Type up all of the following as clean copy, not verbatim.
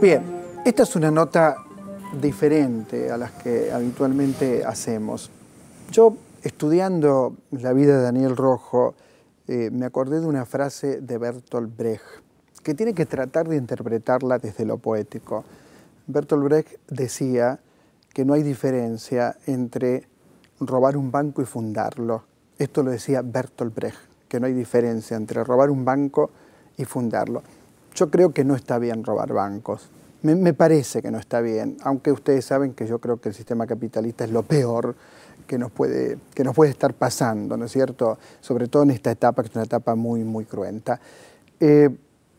Bien, esta es una nota diferente a las que habitualmente hacemos. Yo, estudiando la vida de Daniel Rojo, me acordé de una frase de Bertolt Brecht, que tiene que tratar de interpretarla desde lo poético. Bertolt Brecht decía que no hay diferencia entre robar un banco y fundarlo. Esto lo decía Bertolt Brecht, que no hay diferencia entre robar un banco y fundarlo. Yo creo que no está bien robar bancos. Me parece que no está bien, aunque ustedes saben que yo creo que el sistema capitalista es lo peor que nos puede estar pasando, ¿no es cierto? Sobre todo en esta etapa, que es una etapa muy, muy cruenta.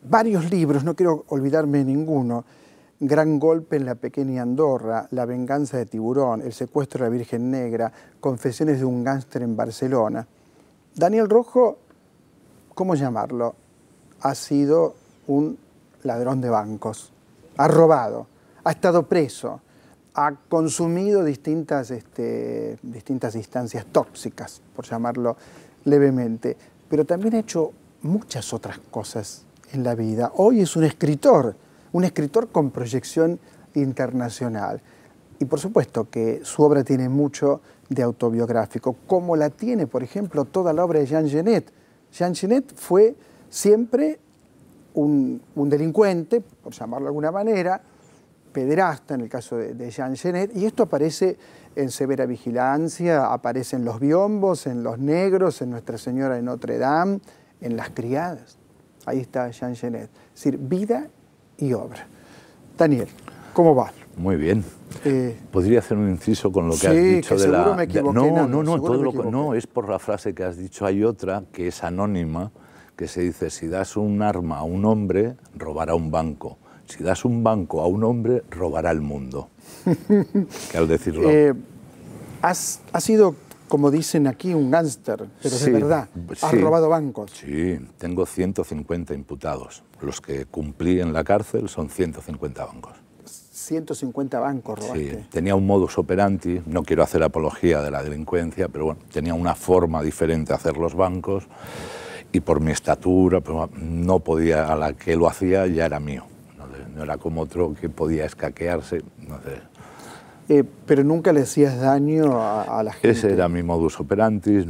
Varios libros, no quiero olvidarme de ninguno: Gran golpe en la pequeña Andorra, La venganza de Tiburón, El secuestro de la Virgen Negra, Confesiones de un gángster en Barcelona. Daniel Rojo, ¿cómo llamarlo? Ha sido un ladrón de bancos. Ha robado, ha estado preso, ha consumido distintas instancias tóxicas, por llamarlo levemente, pero también ha hecho muchas otras cosas en la vida. Hoy es un escritor con proyección internacional. Y por supuesto que su obra tiene mucho de autobiográfico, como la tiene, por ejemplo, toda la obra de Jean Genet. Jean Genet fue siempre un delincuente, por llamarlo de alguna manera, pederasta en el caso de Jean Genet, y esto aparece en Severa Vigilancia, aparece en Los Biombos, en Los Negros, en Nuestra Señora de Notre Dame, en Las Criadas. Ahí está Jean Genet. Es decir, vida y obra. Daniel, ¿cómo va? Muy bien. ¿Podría hacer un inciso con lo que has dicho de la... Me equivoqué, no, es por la frase que has dicho. Hay otra que es anónima, que se dice: si das un arma a un hombre, robará un banco. Si das un banco a un hombre, robará el mundo. Que al decirlo... Has sido, como dicen aquí, un gángster, pero sí, de verdad. Has robado bancos. Sí, tengo 150 imputados. Los que cumplí en la cárcel son 150 bancos. 150 bancos robaste. Sí, tenía un modus operandi, no quiero hacer apología de la delincuencia, pero bueno, tenía una forma diferente de hacer los bancos, y por mi estatura, pues, no podía, a la que lo hacía ya era mío. No era como otro que podía escaquearse, no sé. Pero nunca le hacías daño a la gente. Ese era mi modus operandi.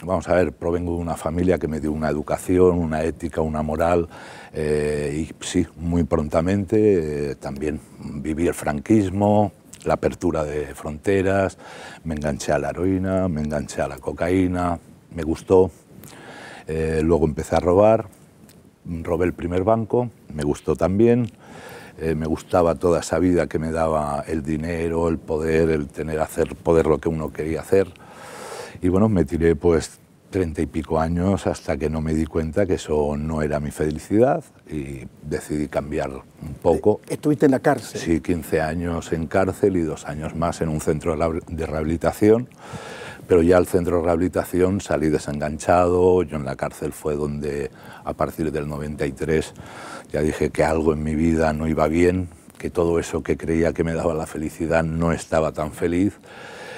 Vamos a ver, provengo de una familia que me dio una educación, una ética, una moral, y sí, muy prontamente también viví el franquismo, la apertura de fronteras, me enganché a la heroína, me enganché a la cocaína, me gustó. Luego empecé a robar, robé el primer banco, me gustó también. Me gustaba toda esa vida que me daba el dinero, el poder, el poder lo que uno quería hacer. Y bueno, me tiré pues 30 y pico años hasta que no me di cuenta que eso no era mi felicidad y decidí cambiar un poco. ¿Estuviste en la cárcel? Sí, 15 años en cárcel y 2 años más en un centro de rehabilitación. Pero ya al centro de rehabilitación salí desenganchado. Yo en la cárcel fue donde, a partir del 93, ya dije que algo en mi vida no iba bien, que todo eso que creía que me daba la felicidad no estaba tan feliz.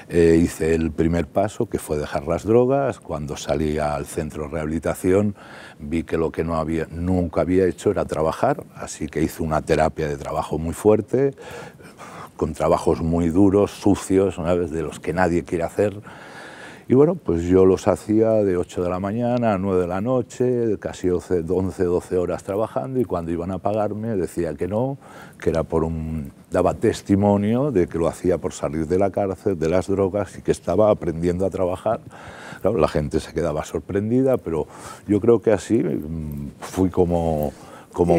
Hice el primer paso, que fue dejar las drogas. Cuando salí al centro de rehabilitación vi que lo que nunca había hecho era trabajar, así que hice una terapia de trabajo muy fuerte, con trabajos muy duros, sucios, ¿sabes?, de los que nadie quiere hacer. Y bueno, pues yo los hacía de 8 de la mañana a 9 de la noche, casi 11, 12 horas trabajando, y cuando iban a pagarme decía que no, que era daba testimonio de que lo hacía por salir de la cárcel, de las drogas, y que estaba aprendiendo a trabajar. Claro, la gente se quedaba sorprendida, pero yo creo que así fui como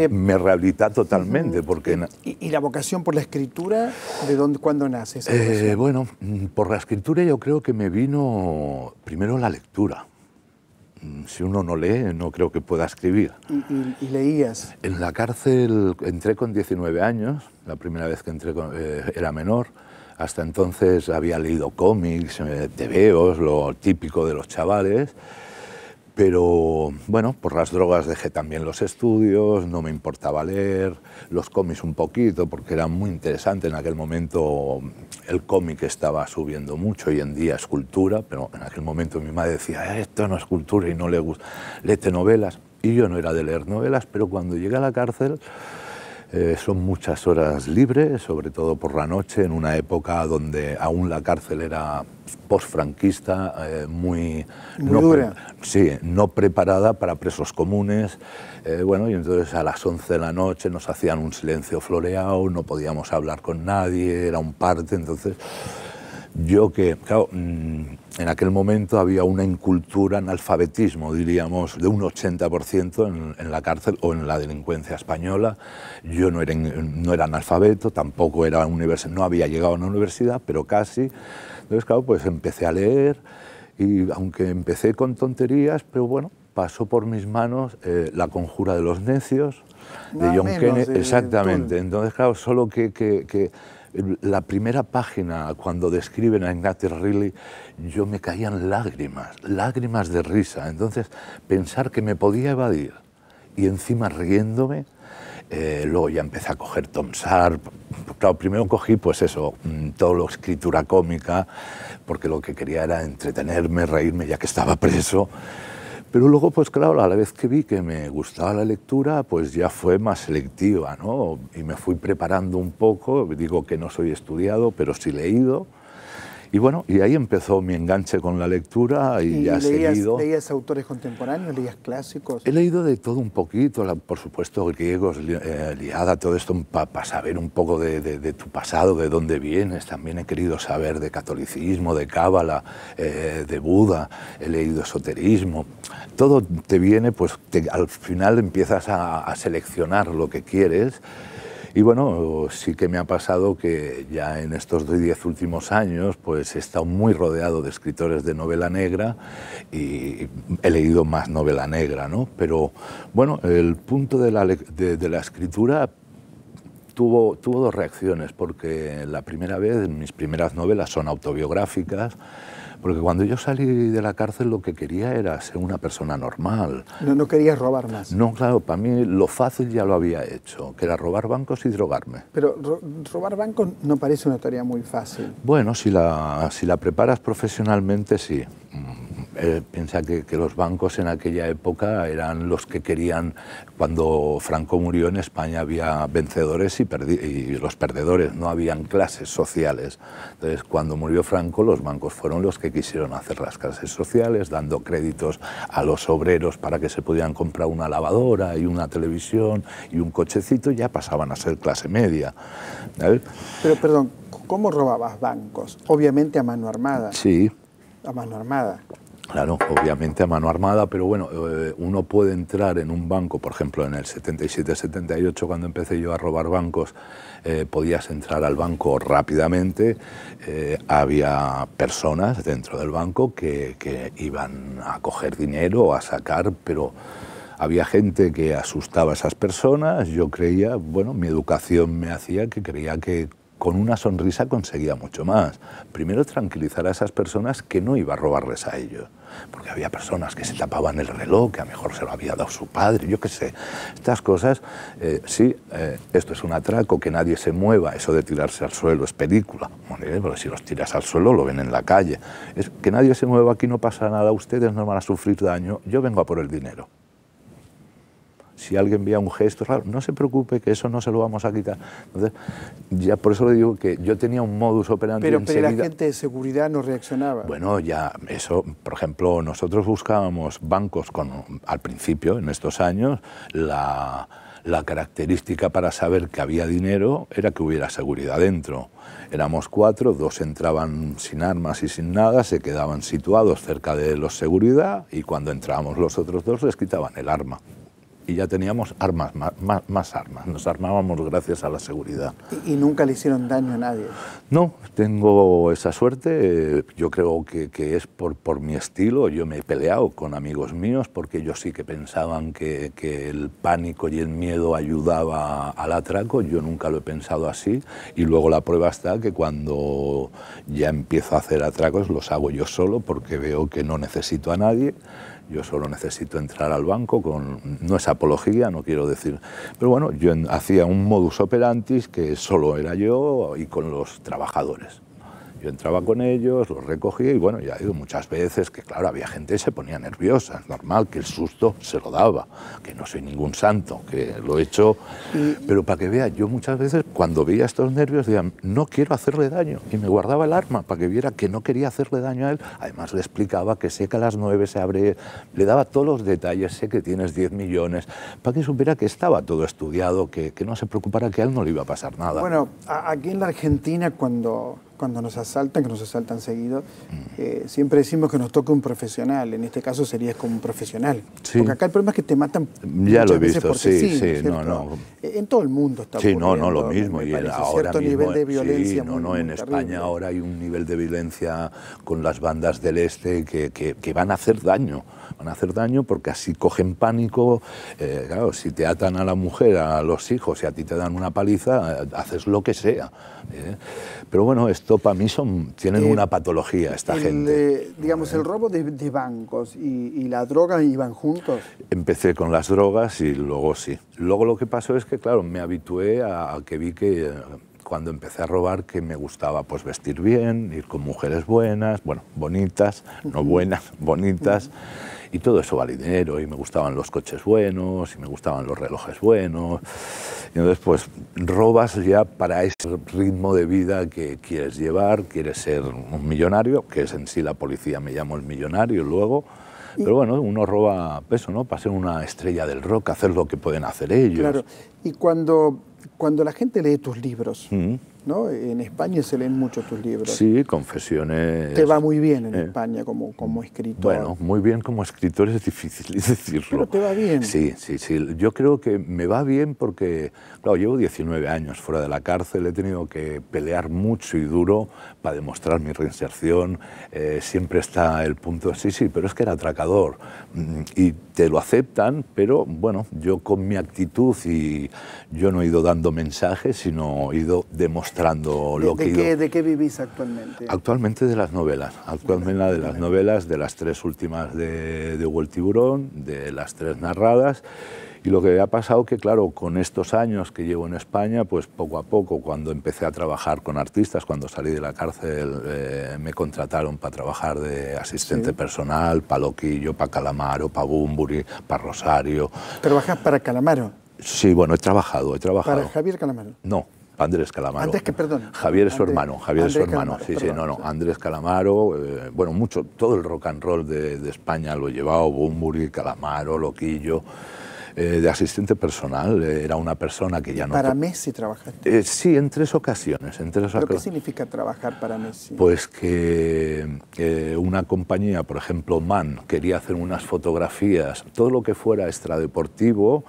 me rehabilita totalmente. Porque ¿Y la vocación por la escritura, cuándo nace esa vocación? Bueno, por la escritura yo creo que me vino primero la lectura. Si uno no lee, no creo que pueda escribir. ¿Y leías? En la cárcel entré con 19 años, la primera vez que entré era menor. Hasta entonces había leído cómics, tebeos, lo típico de los chavales. Pero bueno, por las drogas dejé también los estudios, no me importaba leer, los cómics un poquito, porque era muy interesante. En aquel momento el cómic estaba subiendo mucho, hoy en día es cultura, pero en aquel momento mi madre decía, esto no es cultura y no le gusta, léete novelas. Y yo no era de leer novelas, pero cuando llegué a la cárcel son muchas horas libres, sobre todo por la noche, en una época donde aún la cárcel era postfranquista, muy dura. Sí, no preparada para presos comunes. Bueno, y entonces a las 11 de la noche nos hacían un silencio floreado, no podíamos hablar con nadie, era un parte. Entonces yo que, claro, en aquel momento había una incultura, analfabetismo, diríamos, de un 80% en la cárcel o en la delincuencia española. Yo no era analfabeto, tampoco era no había llegado a una universidad, pero casi. Entonces, claro, pues empecé a leer y aunque empecé con tonterías, pero bueno, pasó por mis manos La conjura de los necios, de John Kennedy. Exactamente. Entonces, claro, solo que la primera página, cuando describen a Ignatius Reilly, yo me caían lágrimas de risa. Entonces, pensar que me podía evadir y encima riéndome, luego ya empecé a coger Tom Sharp. Claro, primero cogí, pues eso, todo lo escritura cómica, porque lo que quería era entretenerme, reírme, ya que estaba preso. Pero luego, pues claro, a la vez que vi que me gustaba la lectura, pues ya fue más selectiva, ¿no? Y me fui preparando un poco, digo que no soy estudiado, pero sí leído. Y bueno, y ahí empezó mi enganche con la lectura y ya he seguido. ¿Leías autores contemporáneos, leías clásicos? He leído de todo un poquito, por supuesto griegos, Ilíada, todo esto para saber un poco de tu pasado, de dónde vienes. También he querido saber de catolicismo, de cábala, de Buda, he leído esoterismo. Todo te viene, pues al final empiezas a seleccionar lo que quieres. Y bueno, sí que me ha pasado que ya en estos 10 últimos años pues he estado muy rodeado de escritores de novela negra y he leído más novela negra, ¿no? Pero bueno, el punto de la escritura tuvo dos reacciones, porque la primera vez, mis primeras novelas son autobiográficas, porque cuando yo salí de la cárcel lo que quería era ser una persona normal. No querías robar más. No, claro, para mí lo fácil ya lo había hecho, que era robar bancos y drogarme. Pero robar bancos no parece una tarea muy fácil. Bueno, si la preparas profesionalmente, sí. Piensa que los bancos en aquella época eran los que querían. Cuando Franco murió en España había vencedores y los perdedores, no habían clases sociales. Entonces, cuando murió Franco, los bancos fueron los que quisieron hacer las clases sociales, dando créditos a los obreros para que se pudieran comprar una lavadora y una televisión y un cochecito, y ya pasaban a ser clase media. ¿Sabes? Pero, perdón, ¿cómo robabas bancos? Obviamente a mano armada. Sí. A mano armada. Claro, obviamente a mano armada, pero bueno, uno puede entrar en un banco, por ejemplo, en el 77-78, cuando empecé yo a robar bancos, podías entrar al banco rápidamente, había personas dentro del banco que iban a coger dinero o a sacar, pero había gente que asustaba a esas personas. Yo creía, bueno, mi educación me hacía que creía que con una sonrisa conseguía mucho más. Primero, tranquilizar a esas personas que no iba a robarles a ellos, porque había personas que se tapaban el reloj, que a lo mejor se lo había dado su padre, yo qué sé. Estas cosas, sí, esto es un atraco, que nadie se mueva, eso de tirarse al suelo es película, porque si los tiras al suelo lo ven en la calle. Es que nadie se mueva, aquí no pasa nada, ustedes no van a sufrir daño, yo vengo a por el dinero. Si alguien veía un gesto raro, no se preocupe, que eso no se lo vamos a quitar. Entonces, ya por eso le digo que yo tenía un modus operandi enseguida. Pero la gente de seguridad no reaccionaba. Bueno, ya eso, por ejemplo, nosotros buscábamos bancos al principio, en estos años, la característica para saber que había dinero era que hubiera seguridad dentro. Éramos 4, 2 entraban sin armas y sin nada, se quedaban situados cerca de los seguridad, y cuando entrábamos los otros 2 les quitaban el arma. Y ya teníamos armas, más armas. Nos armábamos gracias a la seguridad. ¿Y nunca le hicieron daño a nadie? No, tengo esa suerte. Yo creo que es por mi estilo. Yo me he peleado con amigos míos porque ellos sí que pensaban que el pánico y el miedo ayudaba al atraco. Yo nunca lo he pensado así. Y luego la prueba está que cuando ya empiezo a hacer atracos los hago yo solo, porque veo que no necesito a nadie. Yo solo necesito entrar al banco, no es apología, no quiero decir, pero bueno, yo hacía un modus operandi que solo era yo y con los trabajadores. Yo entraba con ellos, los recogía y bueno, ya digo, muchas veces que claro, había gente que se ponía nerviosa, es normal que el susto se lo daba, que no soy ningún santo, que lo he hecho, pero para que vea, yo muchas veces cuando veía estos nervios decía, no quiero hacerle daño, y me guardaba el arma para que viera que no quería hacerle daño a él. Además le explicaba que sé que a las 9 se abre, le daba todos los detalles, sé que tienes 10 millones, para que supiera que estaba todo estudiado, que no se preocupara, que a él no le iba a pasar nada. Bueno, aquí en la Argentina cuando nos asaltan, que nos asaltan seguido, siempre decimos que nos toca un profesional, en este caso serías como un profesional. Sí. Porque acá el problema es que te matan ya lo he veces visto, porque sí, sí, no. En todo el mundo está sí, ocurriendo. no, lo mismo. Y ahora cierto mismo, nivel de violencia sí, muy en España terrible. ahora hay un nivel de violencia con las bandas del este que van a hacer daño. Van a hacer daño porque así cogen pánico. Claro, si te atan a la mujer, a los hijos y a ti te dan una paliza, haces lo que sea. Pero bueno, esto para mí tienen una patología esta gente. Digamos, el robo de bancos y la droga iban juntos. Empecé con las drogas y luego sí. Luego lo que pasó es que, claro, me habitué a que vi que cuando empecé a robar que me gustaba pues vestir bien, ir con mujeres buenas, bueno, bonitas, no buenas, bonitas. Y todo eso vale dinero, y me gustaban los coches buenos, y me gustaban los relojes buenos. Y entonces, pues, robas ya para ese ritmo de vida que quieres llevar, quieres ser un millonario, que es en sí la policía, me llamo el millonario luego. Pero bueno, uno roba eso, ¿no? Para ser una estrella del rock, hacer lo que pueden hacer ellos. Claro, y cuando la gente lee tus libros, ¿no? En España se leen mucho tus libros. Sí, confesiones. Te va muy bien en España como escritor. Bueno, muy bien como escritor es difícil decirlo. Pero te va bien. Sí. Yo creo que me va bien porque, claro, llevo 19 años fuera de la cárcel, he tenido que pelear mucho y duro para demostrar mi reinserción. Siempre está el punto, sí, pero es que era atracador. Y te lo aceptan, pero bueno, yo con mi actitud y yo no he ido dando mensajes, sino he ido demostrando lo que he ido... ¿De qué vivís actualmente? Actualmente de las novelas, de las 3 últimas de Hugo el Tiburón, de las 3 narradas. Y lo que ha pasado que, claro, con estos años que llevo en España, pues poco a poco, cuando empecé a trabajar con artistas, cuando salí de la cárcel, me contrataron para trabajar de asistente personal, para Loquillo, para Calamaro, para Bunbury, para Rosario. ¿Trabajás para Calamaro? Sí, bueno, he trabajado. ¿Para Javier Calamaro? No. Andrés Calamaro. Andrés, que perdón. Javier es su hermano. Javier es su hermano. Calamaro, Sí, no. Andrés Calamaro, bueno, mucho, todo el rock and roll de España lo he llevado, Bunbury, Calamaro, Loquillo. De asistente personal, era una persona que ya no... ¿Para Messi trabajaste? Sí, en 3 ocasiones. ¿Pero qué significa trabajar para Messi? Pues que una compañía, por ejemplo, MAN, quería hacer unas fotografías, todo lo que fuera extradeportivo,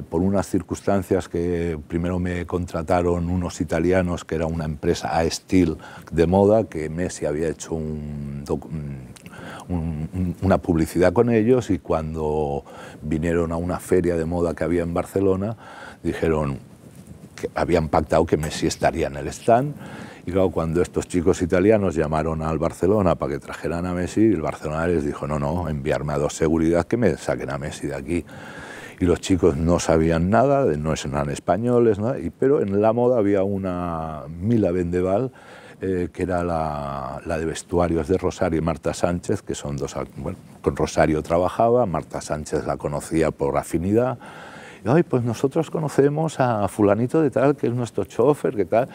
por unas circunstancias que primero me contrataron unos italianos, que era una empresa A-Style de moda, que Messi había hecho una publicidad con ellos, y cuando vinieron a una feria de moda que había en Barcelona, dijeron que habían pactado que Messi estaría en el stand. Y claro, cuando estos chicos italianos llamaron al Barcelona para que trajeran a Messi, el Barcelona les dijo, no, enviarme a 2 seguridad que me saquen a Messi de aquí. Y los chicos no sabían nada, no eran españoles, nada, pero en la moda había una Mila Vendeval, que era la de vestuarios de Rosario y Marta Sánchez, que son 2... Bueno, con Rosario trabajaba, Marta Sánchez la conocía por afinidad. Y, ay, pues nosotros conocemos a fulanito de tal, que es nuestro chofer, que tal.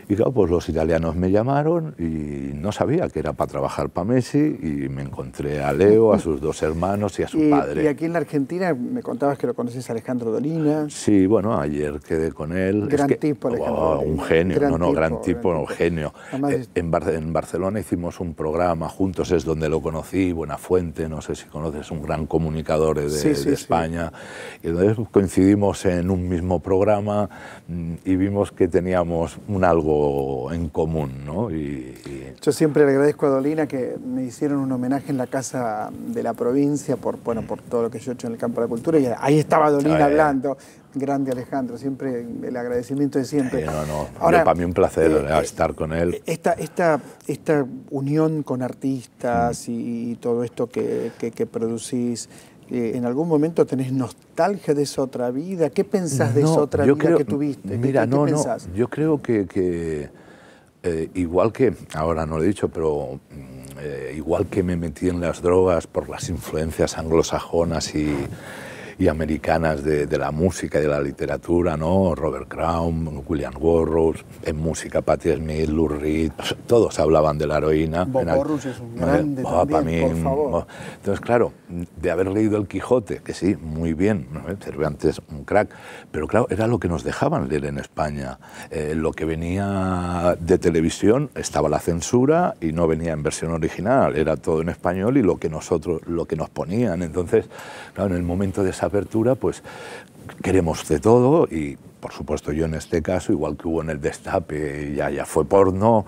Y claro, pues los italianos me llamaron y no sabía que era para trabajar para Messi, y me encontré a Leo, a sus 2 hermanos y a su padre. Y aquí en la Argentina me contabas que lo conoces a Alejandro Dolina. Sí, bueno, ayer quedé con él. Gran tipo, Alejandro Dolina. Un genio, gran tipo, genio. Además, en Barcelona hicimos un programa juntos, es donde lo conocí, Buenafuente, no sé si conoces, un gran comunicador de España. Y entonces coincidimos en un mismo programa y vimos que teníamos algo en común, ¿no? Yo siempre le agradezco a Dolina que me hicieron un homenaje en la Casa de la Provincia por todo lo que yo he hecho en el campo de la cultura, y ahí estaba Dolina hablando. Grande Alejandro, siempre el agradecimiento de siempre. Ahora, para mí un placer estar con él. Esta unión con artistas y todo esto que producís, ¿en algún momento tenés nostalgia de esa otra vida? ¿Qué pensás de esa otra vida que tuviste? Mira, ¿Qué pensás? yo creo que igual que, ahora no lo he dicho, pero igual que me metí en las drogas por las influencias anglosajonas y americanas de la música y de la literatura, ¿no? Robert Crumb, William Burroughs, en música Patti Smith, Lou Reed, todos hablaban de la heroína. Bob Burroughs es un grande también, por favor. Entonces, claro, de haber leído El Quijote, que sí, muy bien, ¿no? Cervantes, un crack, pero claro, era lo que nos dejaban leer en España. Lo que venía de televisión, estaba la censura y no venía en versión original, era todo en español y lo que nos ponían. Entonces, claro, en el momento de esa apertura, pues queremos de todo y, por supuesto, yo en este caso, igual que hubo en el Destape, ya fue porno,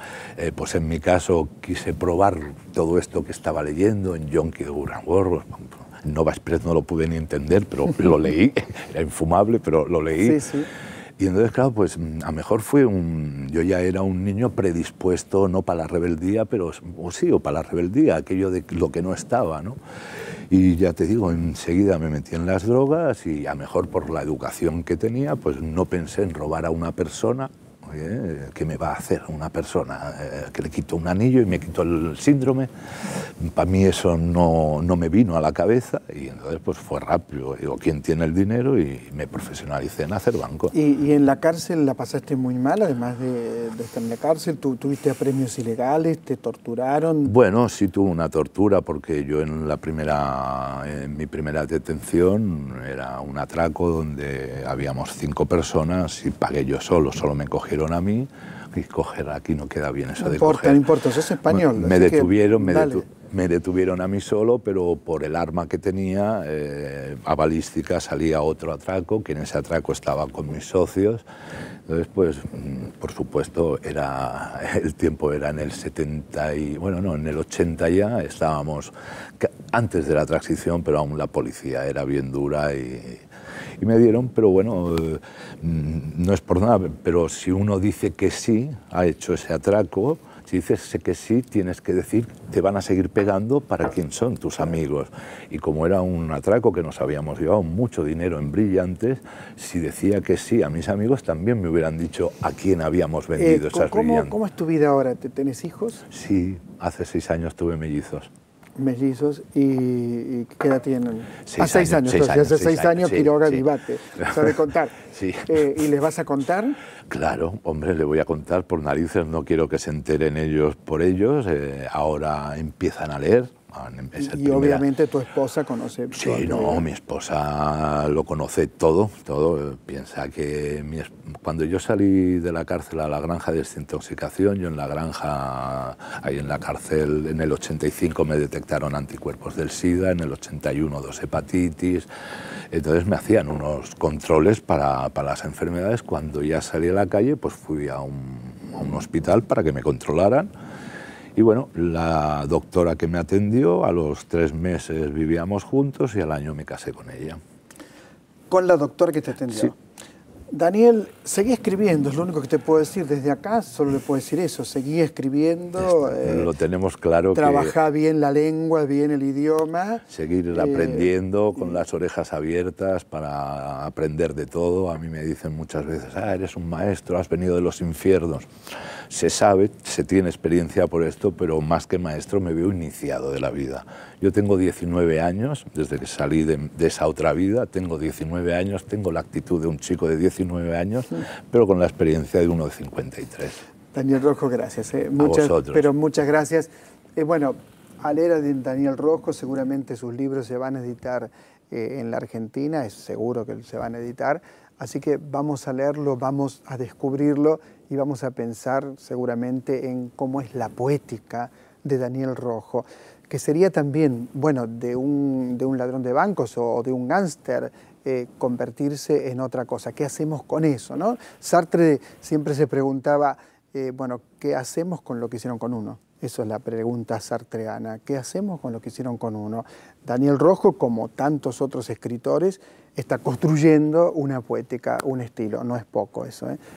pues en mi caso quise probar todo esto que estaba leyendo en Yonki de William Burroughs. Nova Express no lo pude ni entender, pero lo leí, era infumable, pero lo leí. Sí, sí. Y entonces, claro, pues a lo mejor yo ya era un niño predispuesto, no para la rebeldía, pero o para la rebeldía, aquello de lo que no estaba, ¿no? Y ya te digo, enseguida me metí en las drogas y a lo mejor por la educación que tenía, pues no pensé en robar a una persona. Oye, ¿qué me va a hacer una persona? Que le quito un anillo y me quito el síndrome. Para mí eso no me vino a la cabeza y entonces pues fue rápido. Digo, ¿quién tiene el dinero? Y me profesionalicé en hacer banco. ¿Y en la cárcel la pasaste muy mal, además de estar en la cárcel? ¿Tuviste apremios ilegales? ¿Te torturaron? Bueno, sí tuve una tortura porque yo en mi primera detención era un atraco donde habíamos 5 personas y pagué yo solo me cogieron a mí, y coger aquí no queda bien eso de coger. No importa, sos español. Me detuvieron a mí solo, pero por el arma que tenía, a balística salía otro atraco, que en ese atraco estaba con mis socios. Entonces, pues, por supuesto, el tiempo era en el 70 y, bueno, no, en el 80 ya estábamos, antes de la transición, pero aún la policía era bien dura y me dieron, pero bueno, no es por nada, pero si uno dice que sí, ha hecho ese atraco, si dices que sí, tienes que decir, te van a seguir pegando para quién son tus amigos. Y como era un atraco que nos habíamos llevado mucho dinero en brillantes, si decía que sí a mis amigos, también me hubieran dicho a quién habíamos vendido esas brillantes. ¿Cómo es tu vida ahora? ¿Tenés hijos? Sí, hace 6 años tuve mellizos. Mellizos, ¿y qué edad tienen? 6 años. Hace 6 años Quiroga sí. Vivate, sabe contar. Sí. ¿Y les vas a contar? Claro, hombre, le voy a contar por narices, no quiero que se enteren ellos por ellos, ahora empiezan a leer. Y obviamente tu esposa conoce. Sí, no, mi esposa lo conoce todo. Piensa que cuando yo salí de la cárcel a la granja de desintoxicación, yo en la granja, ahí en la cárcel, en el 85 me detectaron anticuerpos del SIDA, en el 81 2 hepatitis. Entonces me hacían unos controles para las enfermedades. Cuando ya salí a la calle, pues fui a un hospital para que me controlaran. Y bueno, la doctora que me atendió, a los 3 meses vivíamos juntos y al año me casé con ella. ¿Con la doctora que te atendió? Sí. Daniel, seguí escribiendo, es lo único que te puedo decir. Desde acá solo le puedo decir eso, seguí escribiendo. Lo tenemos claro. Trabajá bien la lengua, bien el idioma. Seguir aprendiendo con las orejas abiertas para aprender de todo. A mí me dicen muchas veces, eres un maestro, has venido de los infiernos. Se sabe, se tiene experiencia por esto, pero más que maestro me veo iniciado de la vida. Yo tengo 19 años, desde que salí de esa otra vida, tengo 19 años, tengo la actitud de un chico de 19 años, pero con la experiencia de uno de 53. Daniel Rojo, gracias. A vosotros. Pero muchas gracias. Bueno, a la era de Daniel Rojo, seguramente sus libros se van a editar en la Argentina, es seguro que se van a editar, así que vamos a leerlo, vamos a descubrirlo y vamos a pensar seguramente en cómo es la poética de Daniel Rojo, que sería también, bueno, de un ladrón de bancos o de un gángster, convertirse en otra cosa. ¿Qué hacemos con eso, no? Sartre siempre se preguntaba, bueno, ¿qué hacemos con lo que hicieron con uno? Eso es la pregunta sartreana. ¿Qué hacemos con lo que hicieron con uno? Daniel Rojo, como tantos otros escritores, está construyendo una poética, un estilo. No es poco eso, ¿eh?